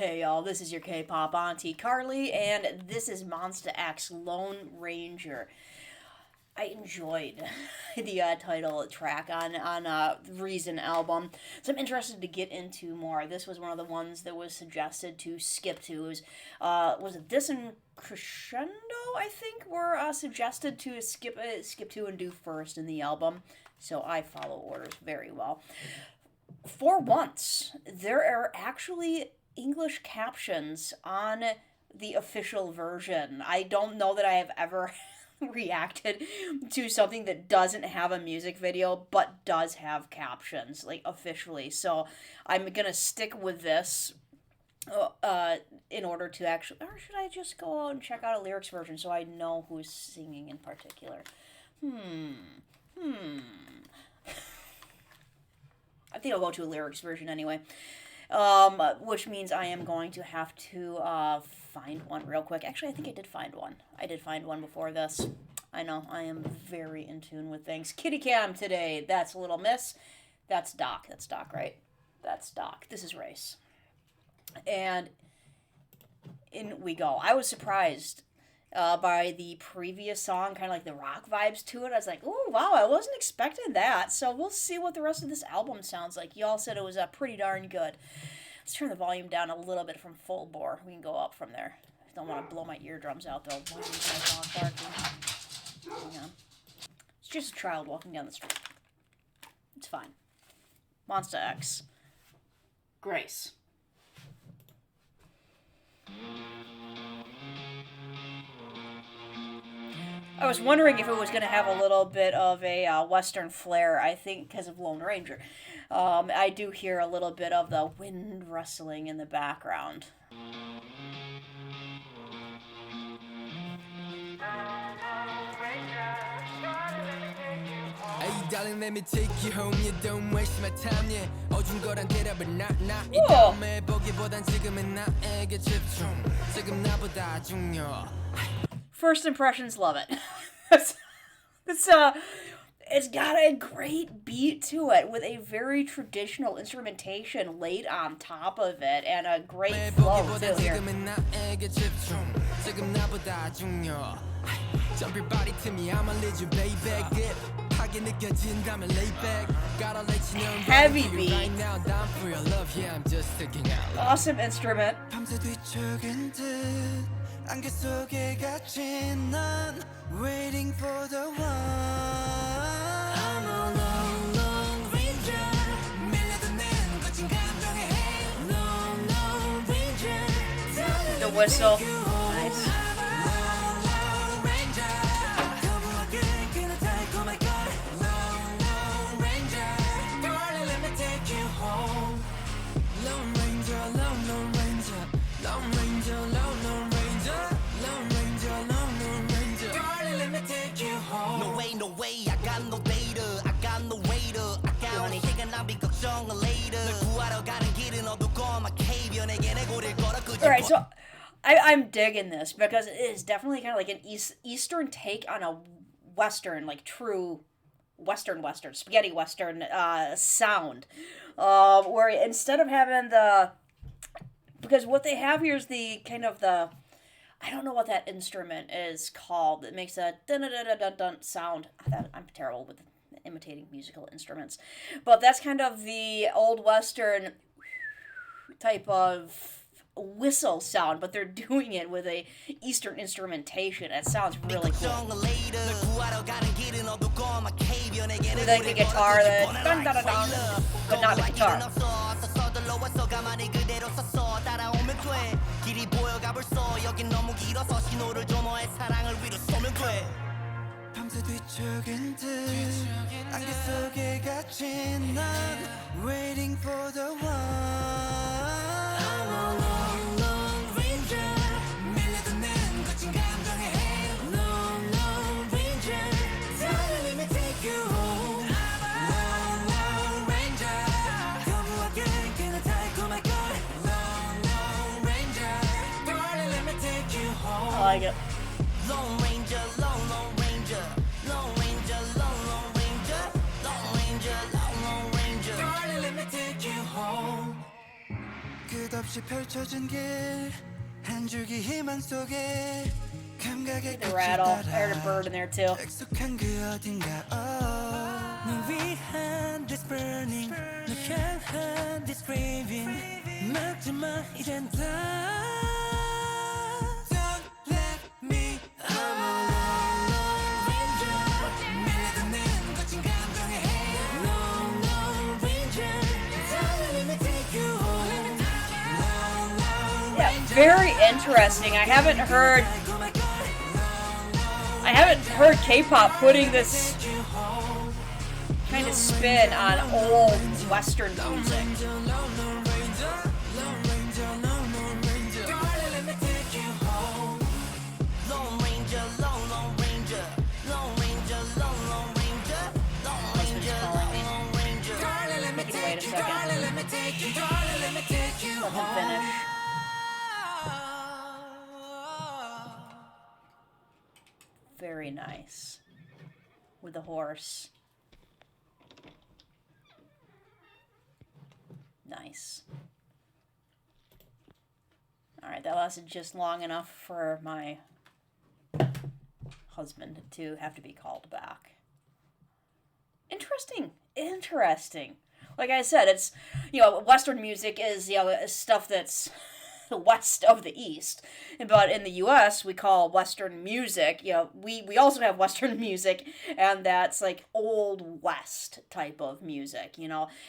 Hey y'all, this is your K-pop auntie Carly, and this is Monsta X Lone Ranger. I enjoyed the title track on Reason album, so I'm interested to get into more. This was one of the ones that was suggested to skip to. It was it this and Crescendo? I think were suggested to skip to and do first in the album. So I follow orders very well. For once, there are actually English captions on the official version. I don't know that I have ever reacted to something that doesn't have a music video but does have captions, like officially. So I'm gonna stick with this in order to actually, or should I just go out and check out a lyrics version so I know who's singing in particular? I think I'll go to a lyrics version anyway. Which means I am going to have to find one real quick. Actually, I think I did find one. I did find one before this. I know, I am very in tune with things. Kitty Cam today. That's Little Miss. That's Doc. That's Doc, right? That's Doc. This is Race. And in we go. I was surprised by the previous song, kind of like the rock vibes to it. I was like, oh, wow, I wasn't expecting that. So we'll see what the rest of this album sounds like. Y'all said it was pretty darn good. Let's turn the volume down a little bit from full bore. We can go up from there. I don't want to blow my eardrums out, though. Why are these guys all barking? Hang on. It's just a child walking down the street. It's fine. Monsta X. Grace. I was wondering if it was going to have a little bit of a Western flair, I think, because of Lone Ranger. I do hear a little bit of the wind rustling in the background. Hey darling, let me take you home. You don't waste my time. Yeah, 어중거란 대답을 나 이 다음에 보기보단 지금은 나에게 집중. 지금 나보다 중요. First impressions, love it. It's got a great beat to it with a very traditional instrumentation laid on top of it and a great flow too here. Jump your body to me, I'ma lead you, baby. Grip, 하게 느껴진다면 lay back. Gotta let you know Heavy beat. right now, down for your love. Yeah, I'm just sticking out. Awesome instrument. 밤새 뒤척인 듯 안개 속에 갇힌 난 waiting for the one. I'm a lone, lone ranger. 밀려드는 거친 감정에 lone, lone ranger. The whistle. Nice. Alright, so I'm digging this because it is definitely kind of like an Eastern take on a Western, like true Western, spaghetti Western sound. Where instead of having because what they have here is the kind of the, I don't know what that instrument is called. It makes a dun-dun-dun-dun-dun sound. I'm terrible with imitating musical instruments. But that's kind of the old Western type of whistle sound, but they're doing it with a Eastern instrumentation. It sounds really cool. With like the guitar, the dun dun dun dun, but not the guitar. 밤새 뒤척인 듯 안개 속에 갇힌 난 waiting for the one. I'm a lone, lone ranger. 밀려드는 거친 감정에 lone, lone ranger. Darling, let me take you home. Lone, lone ranger. 거부하게 그는 달콤할 걸. Lone, lone ranger. Darling, let me take you home. I like it. Lone ranger, lone, lone ranger. Lone ranger, lone, lone ranger. Lone ranger, lone, lone ranger. Darling, let me take you home. 끝없이 펼쳐진 길 한 줄기 희망 속에 감각의 The 끝을 rattle. I heard a 따라 bird in there too. 익숙한 그 어딘가 널 위한 this burning 널 향한 this craving 막지 마 이젠 다 Don't let me I'm a lone ranger 밀려드는 거친 감정의 hail Lone ranger Don't let me take you home Yeah, very interesting. I haven't heard K-pop putting this kind of spin on old Western music. Husband's calling me. You can wait a second. Let him finish. Very nice. With the horse. Nice. Alright, that lasted just long enough for my husband to have to be called back. Interesting. Like I said, it's, Western music is, stuff that's west of the East. But in the U.S., we call Western music, we also have Western music, and that's like Old West type of music,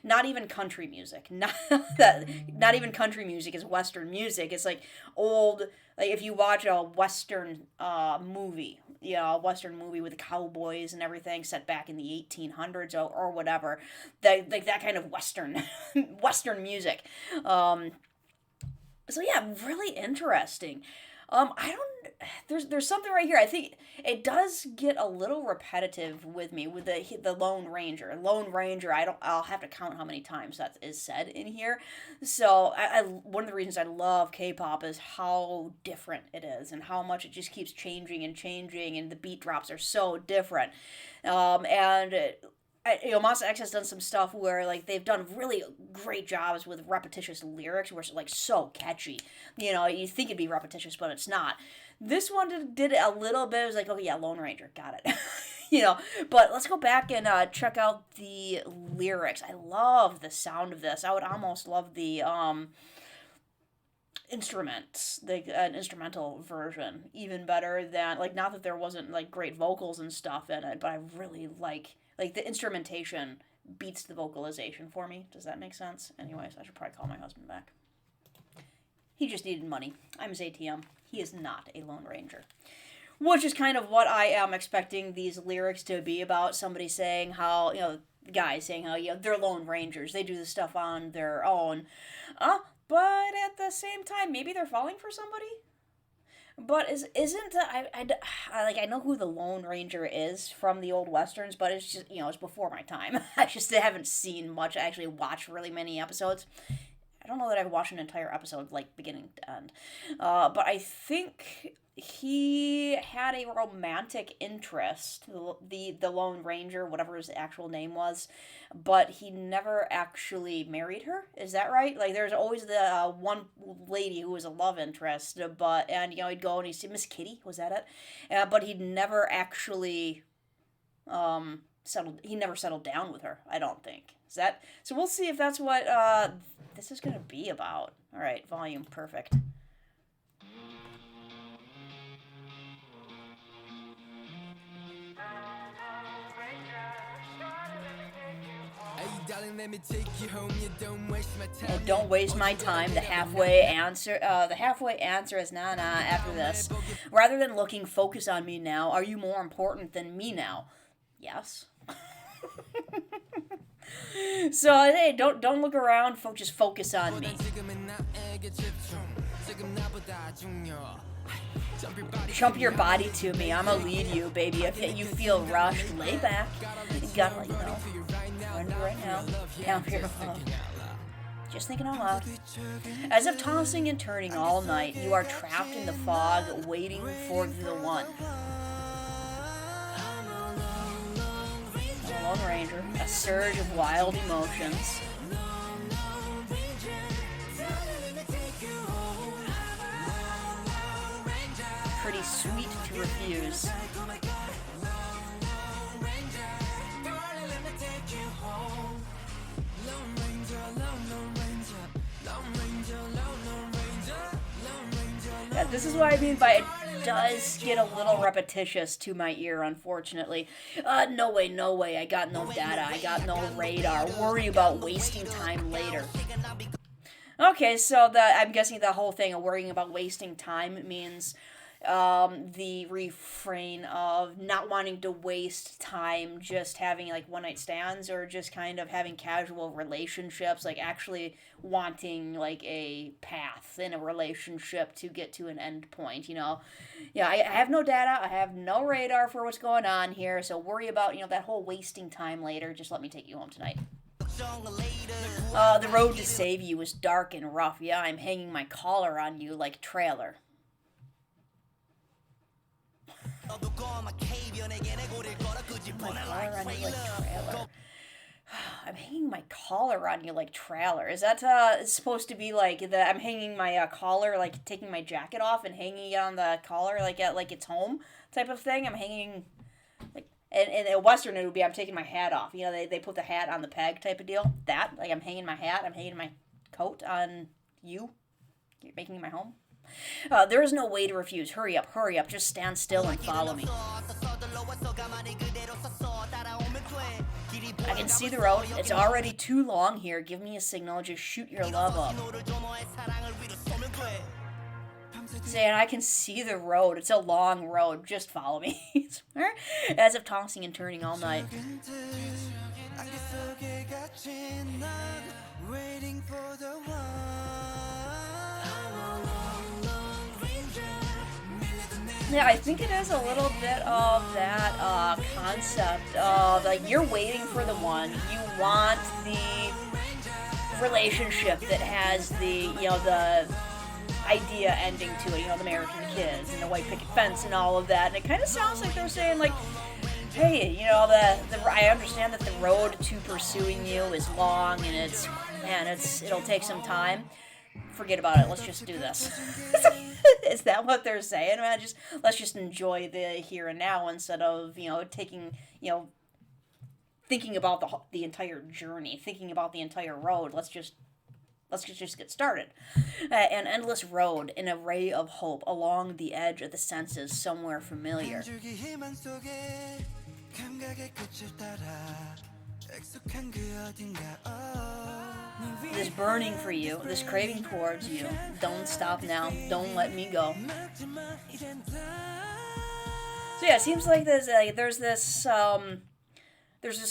not even country music. Not even country music is Western music. It's like old, like if you watch a Western movie, a Western movie with cowboys and everything set back in the 1800s or whatever, that kind of Western music. So yeah, really interesting. There's something right here. I think it does get a little repetitive with me with the Lone Ranger. I'll have to count how many times that is said in here. So one of the reasons I love K-pop is how different it is and how much it just keeps changing, and the beat drops are so different. Monsta X has done some stuff where they've done really great jobs with repetitious lyrics, where it's so catchy. You think it'd be repetitious, but it's not. This one did a little bit. It was like, oh yeah, Lone Ranger, got it. But let's go back and check out the lyrics. I love the sound of this. I would almost love the instruments, an instrumental version, even better than not that there wasn't great vocals and stuff in it, but I really like the instrumentation beats the vocalization for me. Does that make sense? Anyways, I should probably call my husband back. He just needed money. I'm his ATM. He is not a Lone Ranger. Which is kind of what I am expecting these lyrics to be about. Somebody saying how, guys saying how, they're Lone Rangers. They do this stuff on their own. But at the same time, maybe they're falling for somebody? But isn't I know who the Lone Ranger is from the old westerns, but it's just it's before my time. I just haven't seen much. I actually watched really many episodes. I don't know that I've watched an entire episode beginning to end. But I think he had a romantic interest, the Lone Ranger, whatever his actual name was, but he never actually married her. Is that right? There's always the one lady who was a love interest, and he'd go and he'd see Miss Kitty, was that it? But he'd never actually settled down with her, I don't think. So we'll see if that's what this is going to be about. All right, volume perfect. Don't waste my time. The halfway answer is nah after this. Rather than looking, focus on me now. Are you more important than me now? Yes. So hey, don't look around. Just focus on me. Jump your body to me. I'ma lead you, baby. If you feel rushed, lay back. You gotta let right now. Down for your love. Just thinking out loud. As if tossing and turning all night, you are trapped in the fog, waiting for the one. A Lone Ranger, a surge of wild emotions. pretty sweet to refuse. Yeah, this is what I mean by it does get a little repetitious to my ear, unfortunately. No way, no way. I got no data. I got no radar. Worry about wasting time later. Okay, so I'm guessing the whole thing of worrying about wasting time means the refrain of not wanting to waste time just having like one night stands or just kind of having casual relationships, like actually wanting like a path in a relationship to get to an end point, you know. Yeah, I have no data, I have no radar for what's going on here, so worry about, you know, that whole wasting time later. Just let me take you home tonight. The road to save you is dark and rough. Yeah, I'm hanging my collar on you like trailer. My collar on you like trailer. I'm hanging my collar on you like trailer. Is that supposed to be like the I'm hanging my collar, like taking my jacket off and hanging it on the collar like at like it's home type of thing? I'm hanging like and a Western it would be I'm taking my hat off. You know, they put the hat on the peg type of deal. That like I'm hanging my hat, I'm hanging my coat on you. You're making my home. There is no way to refuse. Hurry up, just stand still and follow me. I can see the road. It's already too long here. Give me a signal. Just shoot your love up. Saying I can see the road. It's a long road. Just follow me. As if tossing and turning all night. Waiting for the Yeah, I think it is a little bit of that concept of like you're waiting for the one. You want the relationship that has the, you know, the idea ending to it, you know, the American kids and the white picket fence and all of that. And it kind of sounds like they're saying like, hey, you know, I understand that the road to pursuing you is long and it'll take some time. Forget about it. Let's just do this. Is that what they're saying? Man, let's just enjoy the here and now instead of, you know, thinking about the entire journey, thinking about the entire road. Let's just get started. An endless road, an array of hope along the edge of the senses, somewhere familiar. This burning for you, this craving towards you. Don't stop now. Don't let me go. So yeah, it seems like there's this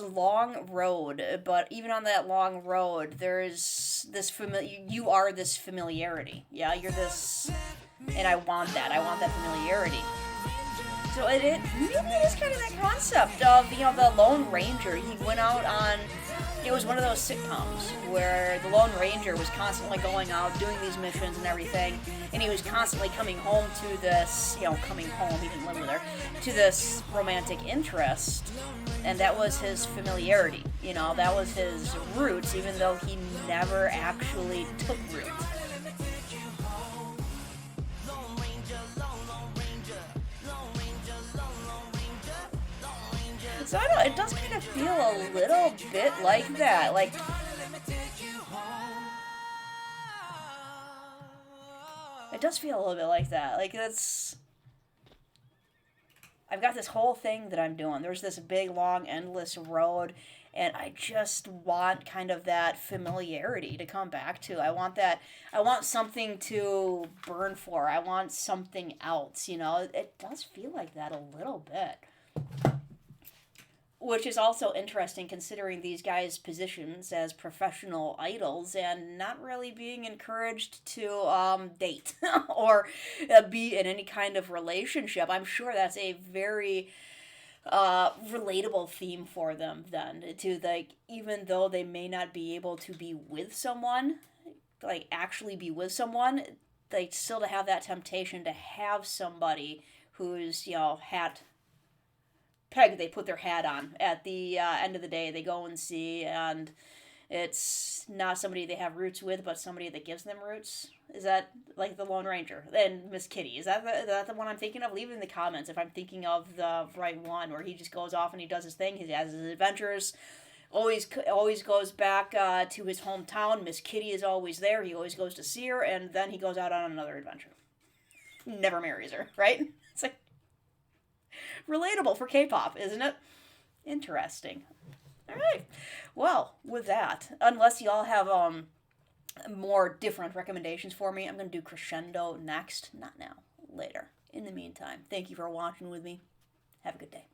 long road, but even on that long road, there's this you are this familiarity. Yeah, you're this, and I want that. I want that familiarity. So it maybe it is kind of that concept of, you know, the Lone Ranger. He went out on, it was one of those sitcoms where the Lone Ranger was constantly going out, doing these missions and everything, and he was constantly coming home to this, you know, he didn't live with her, to this romantic interest, and that was his familiarity, you know, that was his roots, even though he never actually took root. So I don't know, it does kind of feel a little bit like that, like it does feel a little bit like that, like I've got this whole thing that I'm doing, there's this big, long, endless road, and I just want kind of that familiarity to come back to. I want something to burn for, I want something else, you know, it does feel like that a little bit. Which is also interesting considering these guys' positions as professional idols and not really being encouraged to date or be in any kind of relationship. I'm sure that's a very relatable theme for them then. To like, even though they may not be able to be with someone, like actually be with someone, they still to have that temptation to have somebody who's, you know, peg they put their hat on at the end of the day. They go and see, and It's not somebody they have roots with, but somebody that gives them roots. Is that like the Lone Ranger and Miss Kitty? Is that the one I'm thinking of? Leave it in the comments if I'm thinking of the right one, where he just goes off and he does his thing. He has his adventures. Always goes back to his hometown. Miss Kitty is always there. He always goes to see her, and then he goes out on another adventure. Never marries her, right? It's like relatable for K-pop, isn't it? Interesting. All right. Well, with that, unless y'all have more different recommendations for me, I'm going to do Crescendo next. Not now. Later. In the meantime, thank you for watching with me. Have a good day.